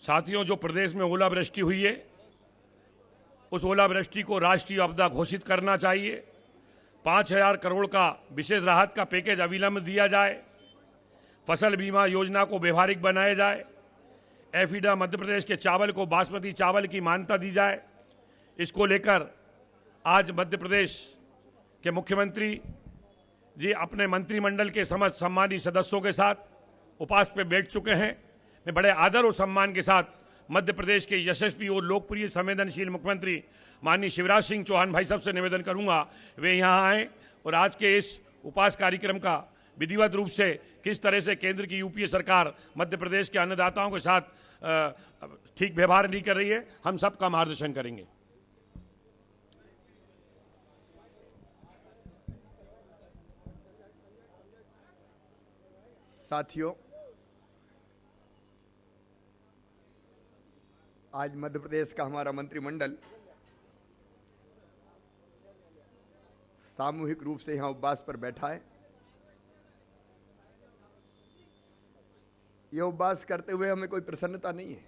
साथियों, जो प्रदेश में ओलावृष्टि हुई है, उस ओलावृष्टि को राष्ट्रीय आपदा घोषित करना चाहिए। 5,000 करोड़ का विशेष राहत का पैकेज अविलंब दिया जाए। फसल बीमा योजना को व्यवहारिक बनाया जाए। एफीडा मध्य प्रदेश के चावल को बासमती चावल की मान्यता दी जाए। इसको लेकर आज मध्य प्रदेश के मुख्यमंत्री जी अपने मंत्रिमंडल के समस्त सम्मानित सदस्यों के साथ उपास पे बैठ चुके हैं। मैं बड़े आदर और सम्मान के साथ मध्य प्रदेश के यशस्वी और लोकप्रिय संवेदनशील मुख्यमंत्री माननीय शिवराज सिंह चौहान भाई साहब से निवेदन करूंगा वे यहाँ आएँ और आज के इस उपास कार्यक्रम का विधिवत रूप से किस तरह से केंद्र की यूपीए सरकार मध्य प्रदेश के अन्नदाताओं के साथ ठीक व्यवहार नहीं कर रही है, हम सबका मार्गदर्शन करेंगे। साथियों, आज मध्य प्रदेश का हमारा मंत्रिमंडल सामूहिक रूप से यहां उपवास पर बैठा है। यह उपवास करते हुए हमें कोई प्रसन्नता नहीं है,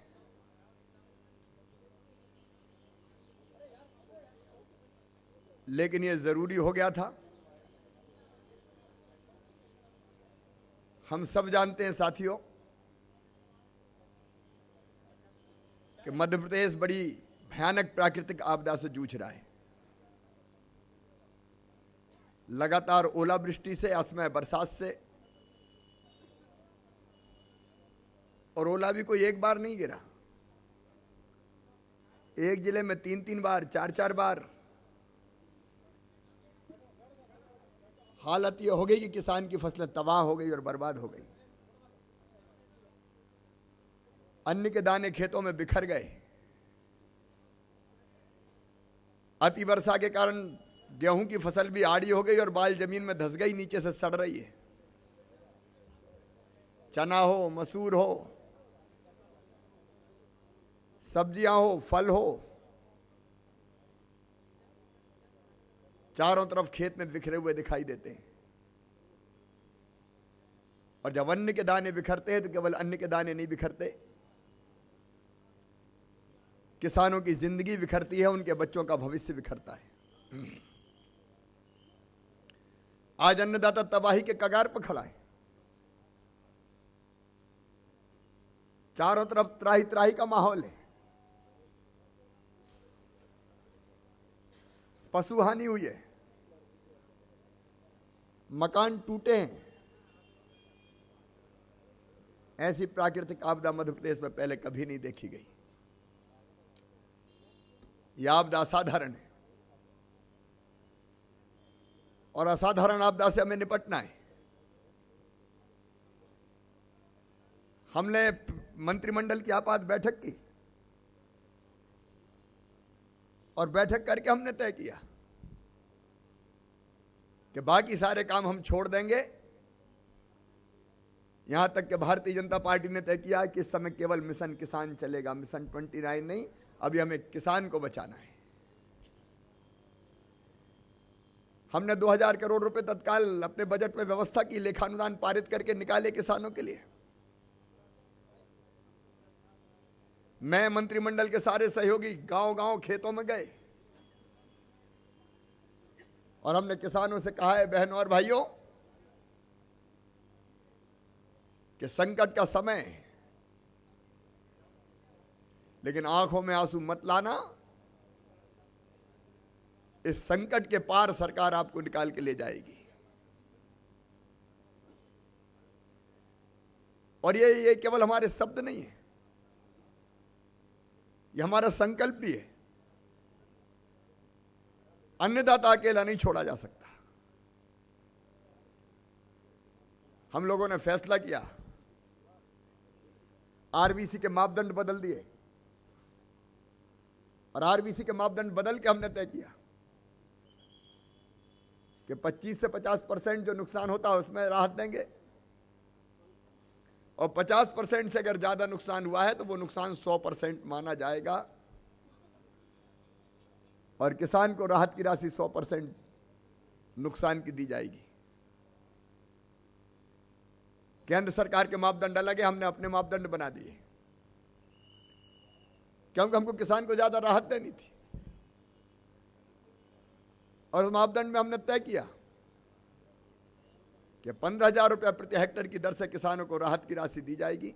लेकिन यह जरूरी हो गया था। हम सब जानते हैं साथियों कि मध्य प्रदेश बड़ी भयानक प्राकृतिक आपदा से जूझ रहा है। लगातार ओलावृष्टि से, असमय बरसात से, और ओला भी कोई एक बार नहीं गिरा। एक जिले में 3-3 बार, 4-4 बार। हालत यह हो गई कि किसान की फसलें तबाह हो गई और बर्बाद हो गई। अन्न के दाने खेतों में बिखर गए। अति वर्षा के कारण गेहूं की फसल भी आड़ी हो गई और बाल जमीन में धंस गई, नीचे से सड़ रही है। चना हो, मसूर हो, सब्जियां हो, फल हो, चारों तरफ खेत में बिखरे हुए दिखाई देते हैं। और जब अन्न के दाने बिखरते हैं तो केवल अन्न के दाने नहीं बिखरते, किसानों की जिंदगी बिखरती है, उनके बच्चों का भविष्य बिखरता है। आज अन्नदाता तबाही के कगार पर खड़ा है। चारों तरफ त्राही त्राही का माहौल है। पशु हानि हुई है, मकान टूटे हैं। ऐसी प्राकृतिक आपदा मध्य प्रदेश में पहले कभी नहीं देखी गई। यह आपदा असाधारण है और असाधारण आपदा से हमें निपटना है। हमने मंत्रिमंडल की आपात बैठक की और बैठक करके हमने तय किया कि बाकी सारे काम हम छोड़ देंगे। यहां तक कि भारतीय जनता पार्टी ने तय किया कि इस समय केवल मिशन किसान चलेगा, मिशन 29 नहीं। अभी हमें किसान को बचाना है। हमने 2000 करोड़ रुपए तत्काल अपने बजट में व्यवस्था की, लेखानुदान पारित करके निकाले किसानों के लिए। मैं, मंत्रिमंडल के सारे सहयोगी गांव-गांव खेतों में गए और हमने किसानों से कहा है, बहनों और भाइयों, कि संकट का समय, लेकिन आंखों में आंसू मत लाना। इस संकट के पार सरकार आपको निकाल के ले जाएगी। और ये केवल हमारे शब्द नहीं है, ये हमारा संकल्प भी है। अन्नदाता अकेला नहीं छोड़ा जा सकता। हम लोगों ने फैसला किया, आरबीसी के मापदंड बदल दिए और आरबीसी के मापदंड बदल के हमने तय किया कि 25 से 50% जो नुकसान होता है उसमें राहत देंगे, और 50% से अगर ज्यादा नुकसान हुआ है तो वो नुकसान 100% माना जाएगा और किसान को राहत की राशि 100% नुकसान की दी जाएगी। केंद्र सरकार के मापदंड अलग है, हमने अपने मापदंड बना दिए। क्योंकि हमको किसान को ज्यादा राहत देनी थी। और उस मापदंड में हमने तय किया कि 15,000 रुपया प्रति हेक्टेयर की दर से किसानों को राहत की राशि दी जाएगी।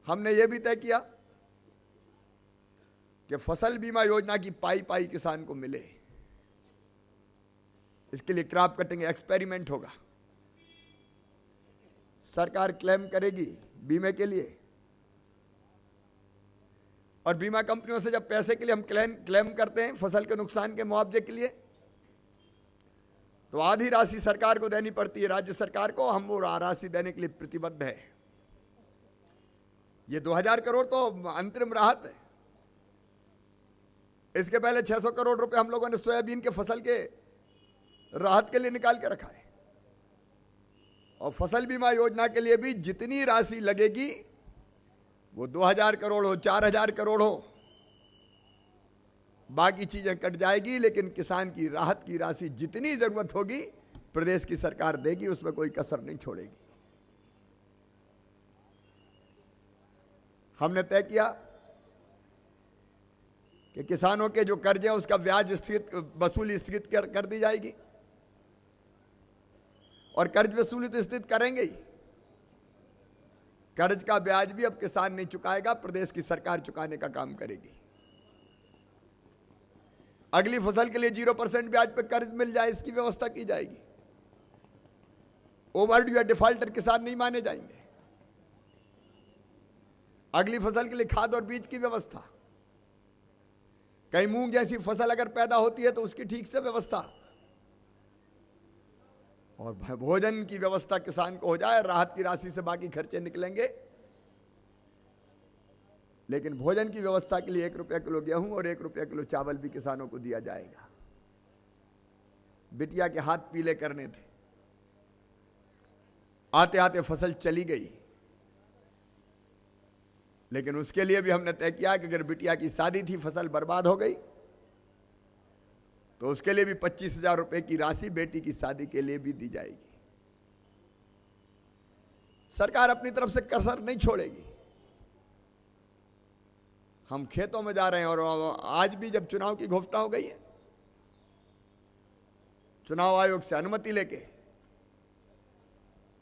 हमने यह भी तय किया कि फसल बीमा योजना की पाई पाई किसान को मिले। इसके लिए क्रॉप कटिंग एक्सपेरिमेंट होगा। सरकार क्लेम करेगी बीमे के लिए, और बीमा कंपनियों से जब पैसे के लिए हम क्लेम करते हैं फसल के नुकसान के मुआवजे के लिए, तो आधी राशि सरकार को देनी पड़ती है, राज्य सरकार को। हम वो राशि देने के लिए प्रतिबद्ध है। ये 2,000 करोड़ तो अंतरिम राहत है। इसके पहले 600 करोड़ रुपए हम लोगों ने सोयाबीन के फसल के राहत के लिए निकाल के रखा है। और फसल बीमा योजना के लिए भी जितनी राशि लगेगी वो 2,000 करोड़ हो, 4,000 करोड़ हो, बाकी चीजें कट जाएगी, लेकिन किसान की राहत की राशि जितनी जरूरत होगी प्रदेश की सरकार देगी, उसमें कोई कसर नहीं छोड़ेगी। हमने तय किया कि किसानों के जो कर्ज है उसका ब्याज वसूली स्थगित कर दी जाएगी, और कर्ज वसूली तो स्थगित करेंगे ही, कर्ज का ब्याज भी अब किसान नहीं चुकाएगा, प्रदेश की सरकार चुकाने का काम करेगी। अगली फसल के लिए 0% ब्याज पर कर्ज मिल जाए, इसकी व्यवस्था की जाएगी। ओवरड्यू या डिफॉल्टर किसान नहीं माने जाएंगे। अगली फसल के लिए खाद और बीज की व्यवस्था, कहीं मूंग जैसी फसल अगर पैदा होती है तो उसकी ठीक से व्यवस्था, और भोजन की व्यवस्था किसान को हो जाए। राहत की राशि से बाकी खर्चे निकलेंगे, लेकिन भोजन की व्यवस्था के लिए 1 रुपया किलो गेहूं और 1 रुपया किलो चावल भी किसानों को दिया जाएगा। बिटिया के हाथ पीले करने थे, आते आते फसल चली गई, लेकिन उसके लिए भी हमने तय किया कि अगर बिटिया की शादी थी, फसल बर्बाद हो गई, तो उसके लिए भी 25,000 रुपए की राशि बेटी की शादी के लिए भी दी जाएगी। सरकार अपनी तरफ से कसर नहीं छोड़ेगी। हम खेतों में जा रहे हैं, और आज भी जब चुनाव की घोषणा हो गई है, चुनाव आयोग से अनुमति लेके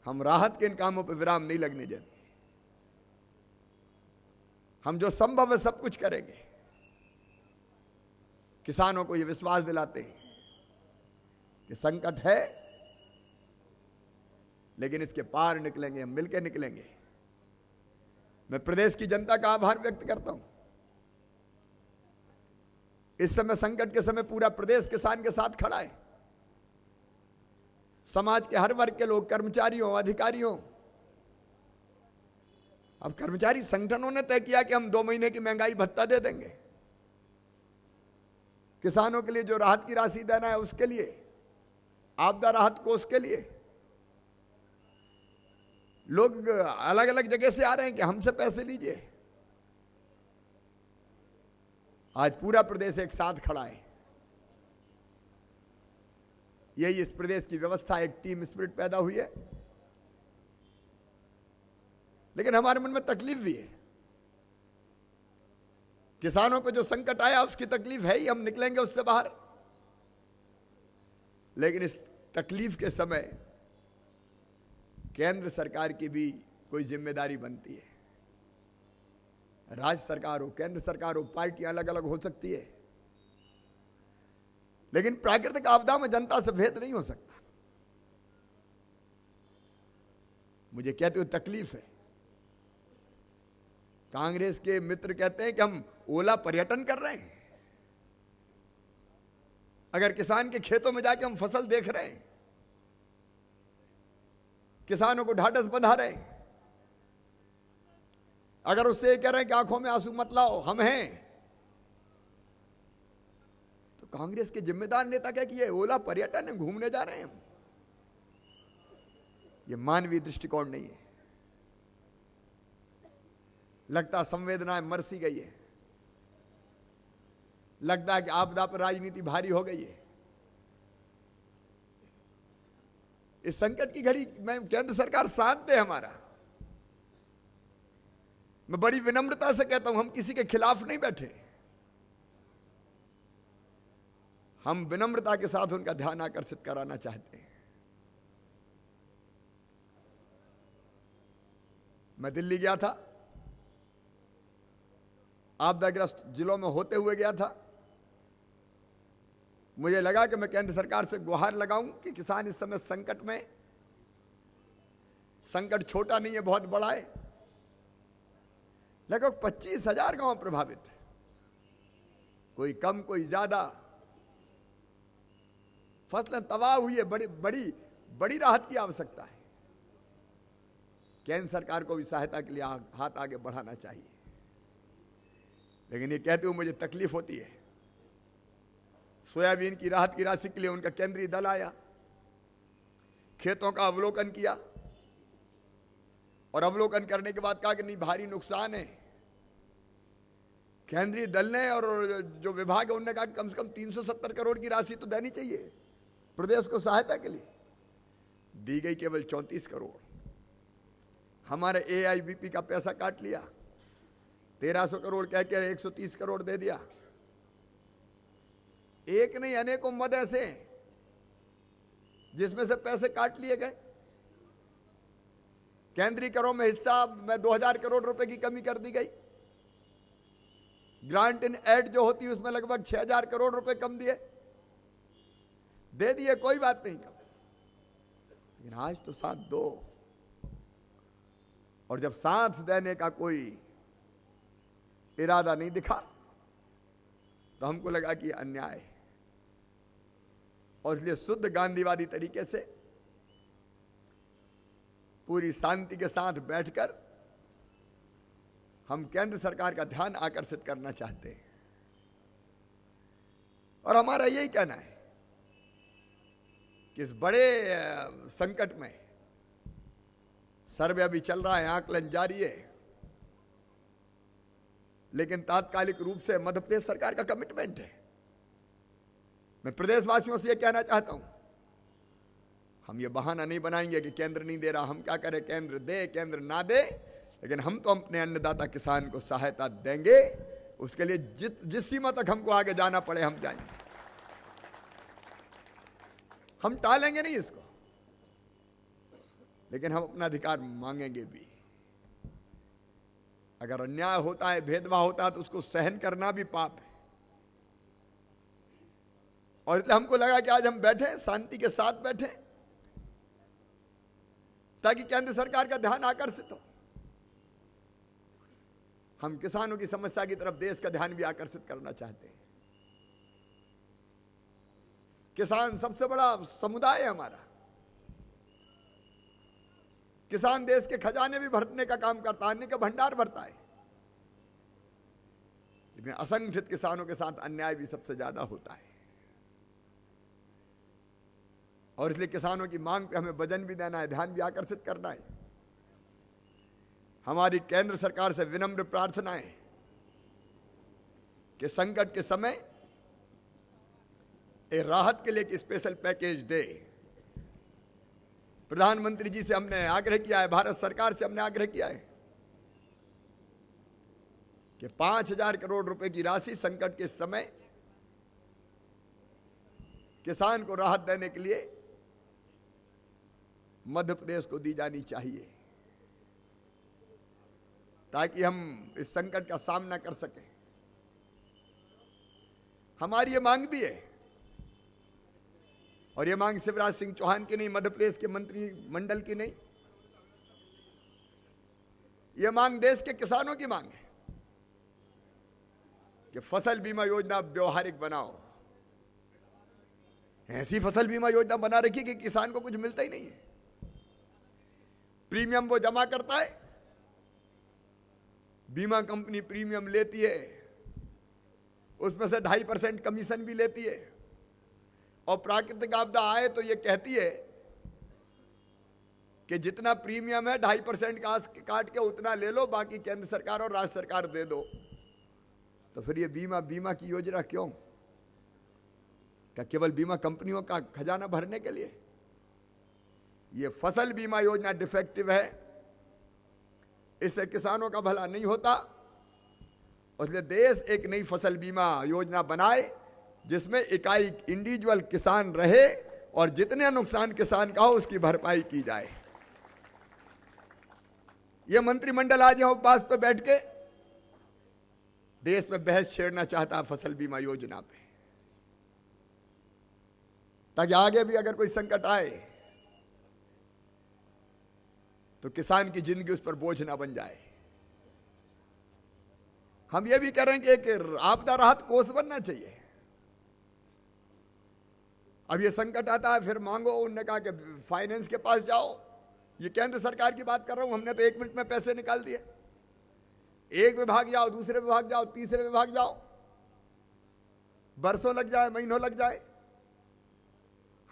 हम राहत के इन कामों पर विराम नहीं लगने देंगे। हम जो संभव है सब कुछ करेंगे। किसानों को यह विश्वास दिलाते हैं कि संकट है, लेकिन इसके पार निकलेंगे, हम मिलकर निकलेंगे। मैं प्रदेश की जनता का आभार व्यक्त करता हूं। इस समय संकट के समय पूरा प्रदेश किसान के साथ खड़ा है। समाज के हर वर्ग के लोग, कर्मचारी हो, अधिकारी हो। अब कर्मचारी संगठनों ने तय किया कि हम 2 महीने की महंगाई भत्ता दे देंगे। किसानों के लिए जो राहत की राशि देना है उसके लिए, आपदा राहत कोष के लिए, लोग अलग अलग जगह से आ रहे हैं कि हमसे पैसे लीजिए। आज पूरा प्रदेश एक साथ खड़ा है। यही इस प्रदेश की व्यवस्था, एक टीम स्पिरिट पैदा हुई है। लेकिन हमारे मन में तकलीफ भी है। किसानों पर जो संकट आया उसकी तकलीफ है ही, हम निकलेंगे उससे बाहर। लेकिन इस तकलीफ के समय केंद्र सरकार की भी कोई जिम्मेदारी बनती है। राज्य सरकार हो, केंद्र सरकार हो, पार्टियां अलग अलग हो सकती है, लेकिन प्राकृतिक आपदा में जनता से भेद नहीं हो सकता। मुझे कहते हुए तकलीफ है। कांग्रेस के मित्र कहते हैं कि हम ओला पर्यटन कर रहे हैं। अगर किसान के खेतों में जाके हम फसल देख रहे हैं, किसानों को ढाढ़स बंधा रहे हैं, अगर उससे ये कह रहे हैं कि आंखों में आंसू मत लाओ, हम हैं, तो कांग्रेस के जिम्मेदार नेता कह कि ये ओला पर्यटन है, घूमने जा रहे हैं हम। ये मानवीय दृष्टिकोण नहीं है। लगता संवेदनाएं मर सी गई है। लगता है कि आपदा पर राजनीति भारी हो गई है। इस संकट की घड़ी में केंद्र सरकार साथ दे हमारा। मैं बड़ी विनम्रता से कहता हूं, हम किसी के खिलाफ नहीं बैठे, हम विनम्रता के साथ उनका ध्यान आकर्षित कराना चाहते हैं। मैं दिल्ली गया था, आपदाग्रस्त जिलों में होते हुए गया था। मुझे लगा कि मैं केंद्र सरकार से गुहार लगाऊं कि किसान इस समय संकट में, संकट छोटा नहीं है, बहुत बड़ा है। लगभग 25,000 गांव प्रभावित है, कोई कम कोई ज्यादा, फसलें तबाह हुई है, बड़ी बड़ी बड़ी राहत की आवश्यकता है। केंद्र सरकार को भी सहायता के लिए हाथ आगे बढ़ाना चाहिए। लेकिन ये कहते हुए मुझे तकलीफ होती है, सोयाबीन की राहत की राशि के लिए उनका केंद्रीय दल आया, खेतों का अवलोकन किया और अवलोकन करने के बाद कहा कि नहीं, भारी नुकसान है। केंद्रीय दल ने और जो विभाग है उन्होंने कहा कम से कम 370 करोड़ की राशि तो देनी चाहिए प्रदेश को सहायता के लिए। दी गई केवल 34 करोड़। हमारे AIBP का पैसा काट लिया, 1300 करोड़ कह के 130 करोड़ दे दिया। एक नहीं अनेकों मद ऐसे जिसमें से पैसे काट लिए गए। केंद्रीय करों में हिस्सा में 2000 करोड़ रुपए की कमी कर दी गई। ग्रांट इन एड जो होती है उसमें लगभग 6000 करोड़ रुपए कम दिए, दे दिए, कोई बात नहीं कम। लेकिन आज तो साथ दो, और जब साथ देने का कोई इरादा नहीं दिखा तो हमको लगा कि अन्याय है। और इसलिए शुद्ध गांधीवादी तरीके से पूरी शांति के साथ बैठकर हम केंद्र सरकार का ध्यान आकर्षित करना चाहते हैं। और हमारा यही कहना है कि इस बड़े संकट में, सर्वे अभी चल रहा है, आकलन जारी है, लेकिन तात्कालिक रूप से मध्य प्रदेश सरकार का कमिटमेंट है। मैं प्रदेशवासियों से यह कहना चाहता हूं, हम ये बहाना नहीं बनाएंगे कि केंद्र नहीं दे रहा, हम क्या करें, केंद्र दे केंद्र ना दे, लेकिन हम तो अपने अन्नदाता किसान को सहायता देंगे। उसके लिए जिस सीमा तक हमको आगे जाना पड़े हम जाएंगे, हम टालेंगे नहीं इसको, लेकिन हम अपना अधिकार मांगेंगे भी। अगर अन्याय होता है, भेदभाव होता है, तो उसको सहन करना भी पाप है। और इसलिए हमको लगा कि आज हम बैठे, शांति के साथ बैठे, ताकि केंद्र सरकार का ध्यान आकर्षित हो। हम किसानों की समस्या की तरफ देश का ध्यान भी आकर्षित करना चाहते हैं। किसान सबसे बड़ा समुदाय है हमारा। किसान देश के खजाने भी भरने का काम करता है, अन्न का भंडार भरता है। लेकिन असंगठित किसानों के साथ अन्याय भी सबसे ज्यादा होता है। और इसलिए किसानों की मांग पे हमें वजन भी देना है, ध्यान भी आकर्षित करना है। हमारी केंद्र सरकार से विनम्र प्रार्थना है कि संकट के समय राहत के लिए एक स्पेशल पैकेज दे। प्रधानमंत्री जी से हमने आग्रह किया है, भारत सरकार से हमने आग्रह किया है कि 5000 करोड़ रुपए की राशि संकट के समय किसान को राहत देने के लिए मध्य प्रदेश को दी जानी चाहिए, ताकि हम इस संकट का सामना कर सकें। हमारी ये मांग भी है, और ये मांग शिवराज सिंह चौहान की नहीं, मध्य प्रदेश के मंत्रिमंडल की नहीं, ये मांग देश के किसानों की मांग है कि फसल बीमा योजना व्यवहारिक बनाओ। ऐसी फसल बीमा योजना बना रखी कि किसान को कुछ मिलता ही नहीं है। प्रीमियम वो जमा करता है, बीमा कंपनी प्रीमियम लेती है, उसमें से 2.5% कमीशन भी लेती है, और प्राकृतिक आपदा आए तो ये कहती है कि जितना प्रीमियम है 2.5% काट के उतना ले लो, बाकी केंद्र सरकार और राज्य सरकार दे दो। तो फिर ये बीमा की योजना क्यों? क्या केवल बीमा कंपनियों का खजाना भरने के लिए? ये फसल बीमा योजना डिफेक्टिव है, इससे किसानों का भला नहीं होता। इसलिए देश एक नई फसल बीमा योजना बनाए जिसमें इकाई इंडिविजुअल किसान रहे और जितने नुकसान किसान का हो उसकी भरपाई की जाए। यह मंत्रिमंडल आज यहां उपवास पे बैठ के देश में बहस छेड़ना चाहता है फसल बीमा योजना पे, ताकि आगे भी अगर कोई संकट आए तो किसान की जिंदगी उस पर बोझ ना बन जाए। हम ये भी कह रहे हैं कि एक आपदा राहत कोष बनना चाहिए। अब ये संकट आता है फिर मांगो, उन्होंने कहा कि फाइनेंस के पास जाओ। ये केंद्र सरकार की बात कर रहा हूं, हमने तो 1 मिनट में पैसे निकाल दिए। एक विभाग जाओ, दूसरे विभाग जाओ, तीसरे विभाग जाओ, बरसों लग जाए, महीनों लग जाए।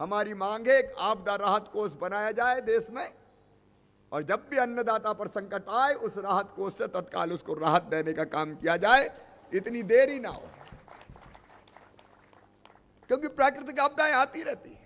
हमारी मांग है एक आपदा राहत कोष बनाया जाए देश में, और जब भी अन्नदाता पर संकट आए उस राहत कोष से तत्काल उसको राहत देने का काम किया जाए, इतनी देरी ना हो, क्योंकि प्राकृतिक आपदाएं आती रहती हैं।